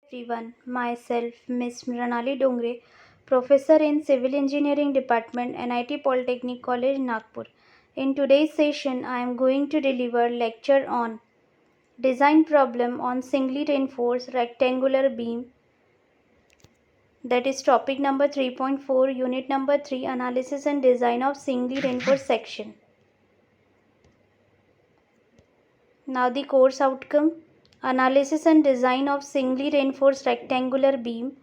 Everyone, myself Miss Mranali Dongre, Professor in Civil Engineering Department, NIT Polytechnic College, Nagpur. In today's session, I am going to deliver lecture on design problem on singly reinforced rectangular beam. That is topic number 3.4, unit number 3, analysis and design of singly reinforced section. Now the course outcome, analysis and design of singly reinforced rectangular beam.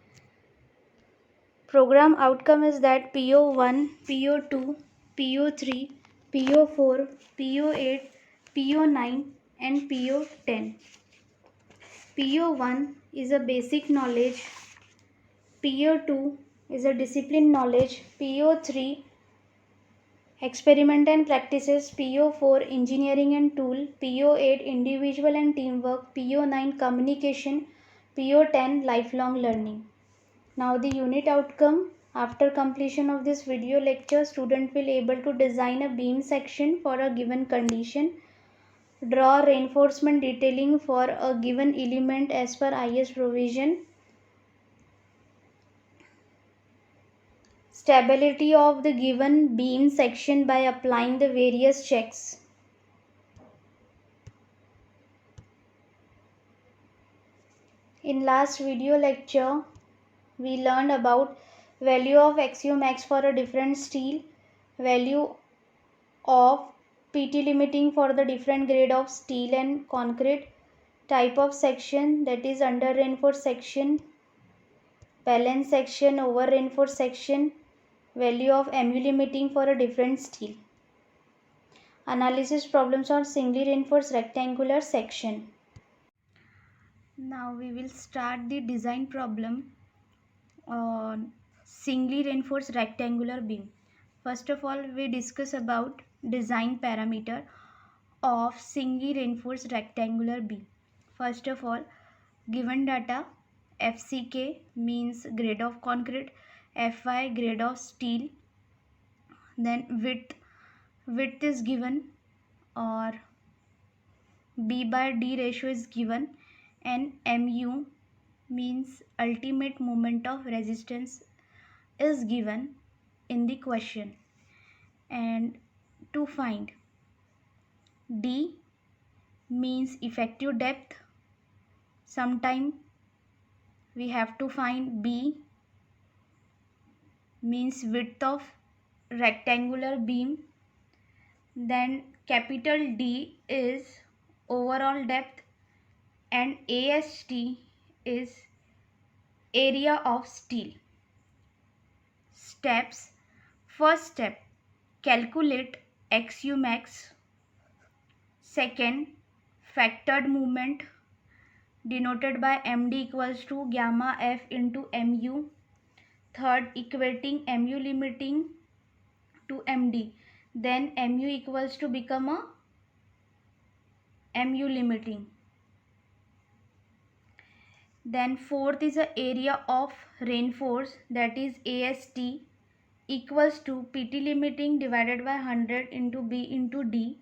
Program outcome is that PO1, PO2, PO3, PO4, PO8, PO9 and PO10. PO1 is a basic knowledge, PO2 is a discipline knowledge, PO3 experiment and practices, PO4 engineering and tool, PO8 individual and teamwork, PO9 communication, PO10 lifelong learning. Now the unit outcome, after completion of this video lecture, student will able to design a beam section for a given condition, draw reinforcement detailing for a given element as per IS provision, stability of the given beam section by applying the various checks. In last video lecture, we learned about value of axiomax for a different steel, value of PT limiting for the different grade of steel and concrete, type of section, that is under reinforced section, balance section, over reinforced section, value of MU limiting for a different steel. Analysis problems on singly reinforced rectangular section. Now we will start the design problem on singly reinforced rectangular beam. First of all, we discuss about design parameter of singly reinforced rectangular beam. First of all, given data, FCK means grade of concrete, FY grade of steel, then width is given, or B by D ratio is given, and MU means ultimate moment of resistance is given in the question. And to find D means effective depth, sometime we have to find B means width of rectangular beam, then capital D is overall depth, and AST is area of steel. Steps. First step, calculate axiomax. Second, factored movement denoted by MD equals to gamma F into MU. Third, equating MU limiting to MD. Then MU equals to become a MU limiting. Then fourth is the area of reinforce, that is AST equals to PT limiting divided by 100 into B into D.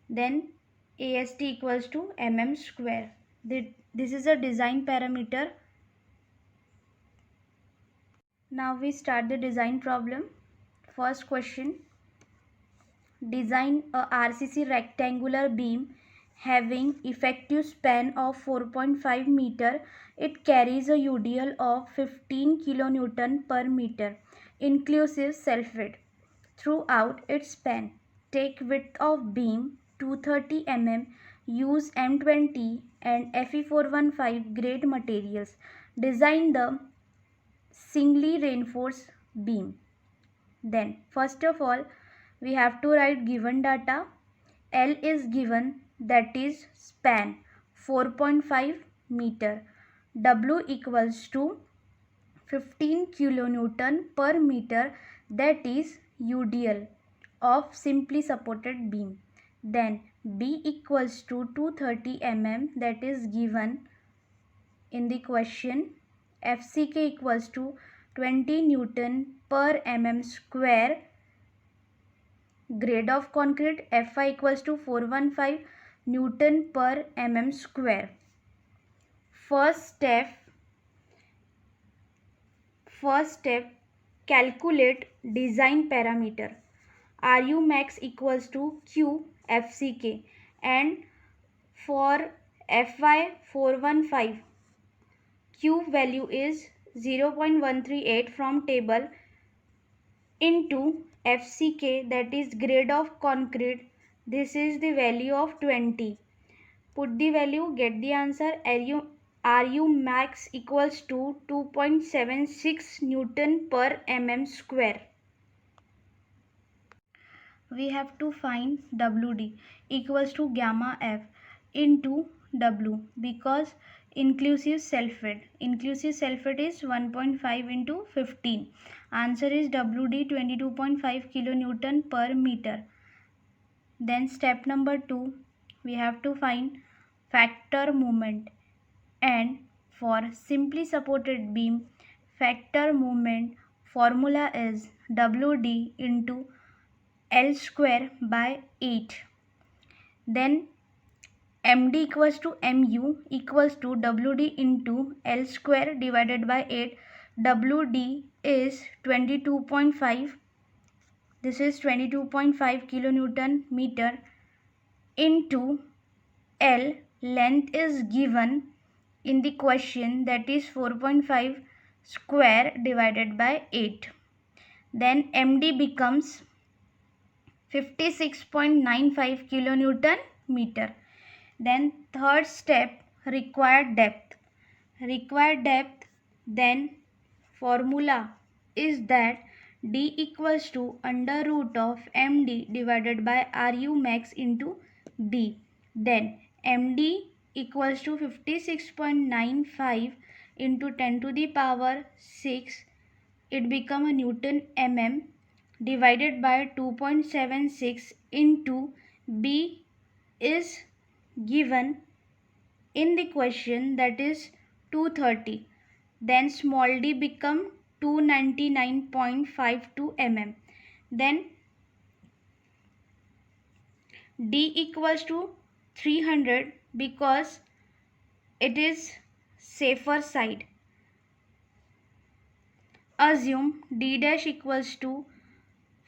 Then AST equals to mm square. This is a design parameter. Now we start the design problem. First question, design a RCC rectangular beam having effective span of 4.5 meter. It carries a UDL of 15 kilonewton per meter inclusive self weight throughout its span. Take width of beam 230 mm. Use M20 and Fe415 grade materials. Design the singly reinforced beam. Then first of all, we have to write given data. L is given, that is span 4.5 meter. W equals to 15 kilonewton per meter, that is UDL of simply supported beam. Then B equals to 230 mm, that is given in the question. FCK equals to 20 Newton per mm square. Grade of concrete Fi equals to 415 Newton per mm square. First step, First step, calculate design parameter. RU max equals to Q FCK, and for FY415 Q value is 0.138 from table into FCK, that is grade of concrete. This is the value of 20. Put the value, get the answer. RU max equals to 2.76 Newton per mm square. We have to find WD equals to gamma F into W, because inclusive self-weight is 1.5 into 15. Answer is WD 22.5 kilonewton per meter. Then step number 2, we have to find factor moment, and for simply supported beam, factor moment formula is WD into L square by 8. Then MD equals to MU equals to WD into L square divided by 8. WD is 22.5. This is 22.5 kilonewton meter into L. Length is given in the question, that is 4.5 square divided by 8. Then MD becomes 56.95 kilonewton meter. Then third step, required depth. Then formula is that D equals to under root of MD divided by RU max into D. Then MD equals to 56.95 into 10 to the power 6. It become a Newton mm divided by 2.76 into B is given in the question, that is 230. Then small d become 299.52 mm. Then D equals to 300 because it is safer side. Assume D dash equals to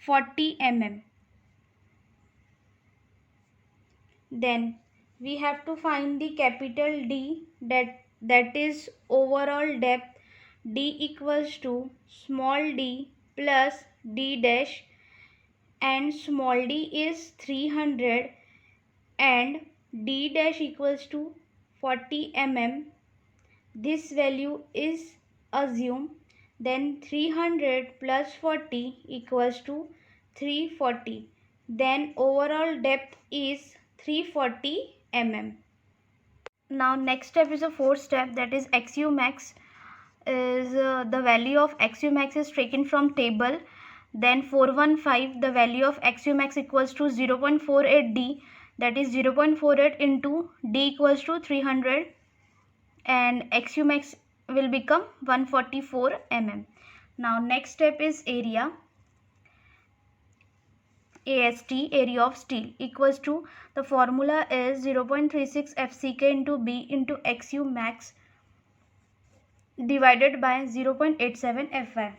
40 mm. Then we have to find the capital D, that is overall depth. D equals to small d plus D dash, and small d is 300 and D dash equals to 40 mm. This value is assumed. Then 300 plus 40 equals to 340. Then overall depth is 340 mm. Now next step is a fourth step, that is XU max. Is the value of XU max is taken from table. Then 415, the value of XU max equals to 0.48 D, that is 0.48 into D equals to 300, and XU max will become 144 mm. Now next step is area. AST, area of steel, equals to, the formula is 0.36 FCK into B into XU max divided by 0.87 Fy.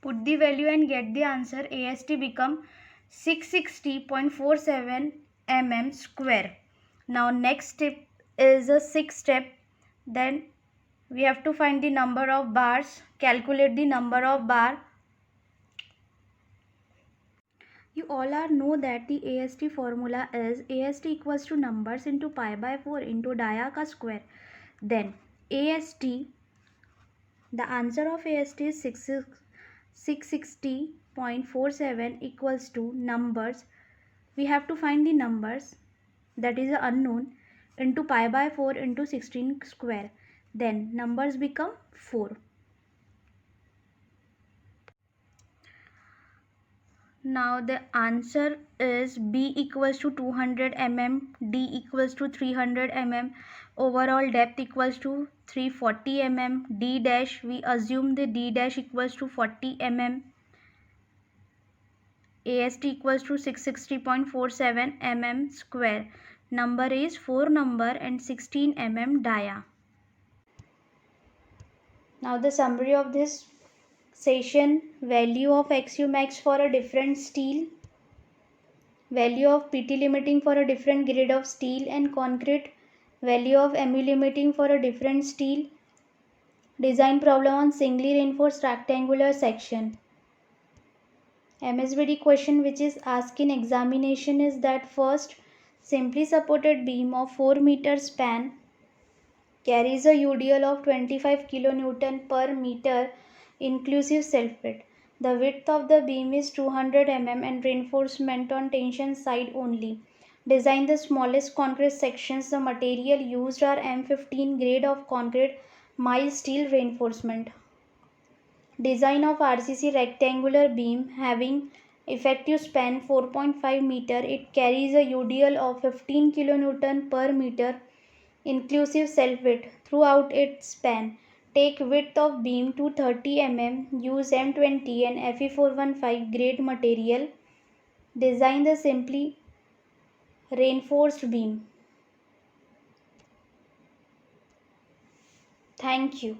Put the value and get the answer. AST become 660.47 mm square. Now next step is a sixth step. Then we have to find the number of bars, calculate the number of bar. You all are know that the AST formula is AST equals to numbers into pi by 4 into dia ka square. Then AST, the answer of AST is 660.47 equals to numbers. We have to find the numbers, that is unknown, into pi by 4 into 16 square. Then numbers become 4. Now the answer is B equals to 200 mm, D equals to 300 mm, overall depth equals to 340 mm, D dash, we assume the D dash equals to 40 mm, AST equals to 660.47 mm square. Number is 4 number and 16 mm dia. Now the summary of this Session value of XU max for a different steel, value of PT limiting for a different grade of steel and concrete, value of MU limiting for a different steel. Design problem on singly reinforced rectangular section. MSBD question which is asked in examination is that first, simply supported beam of 4 meter span carries a UDL of 25 kN per meter inclusive self-weight. The width of the beam is 200 mm and reinforcement on tension side only. Design the smallest concrete sections. The material used are M15 grade of concrete mild steel reinforcement. Design of RCC rectangular beam having effective span 4.5 meter. It carries a UDL of 15 kN per meter inclusive self-weight throughout its span. Take width of beam to 30 mm. Use M20 and Fe415 grade material. Design the simply reinforced beam. Thank you.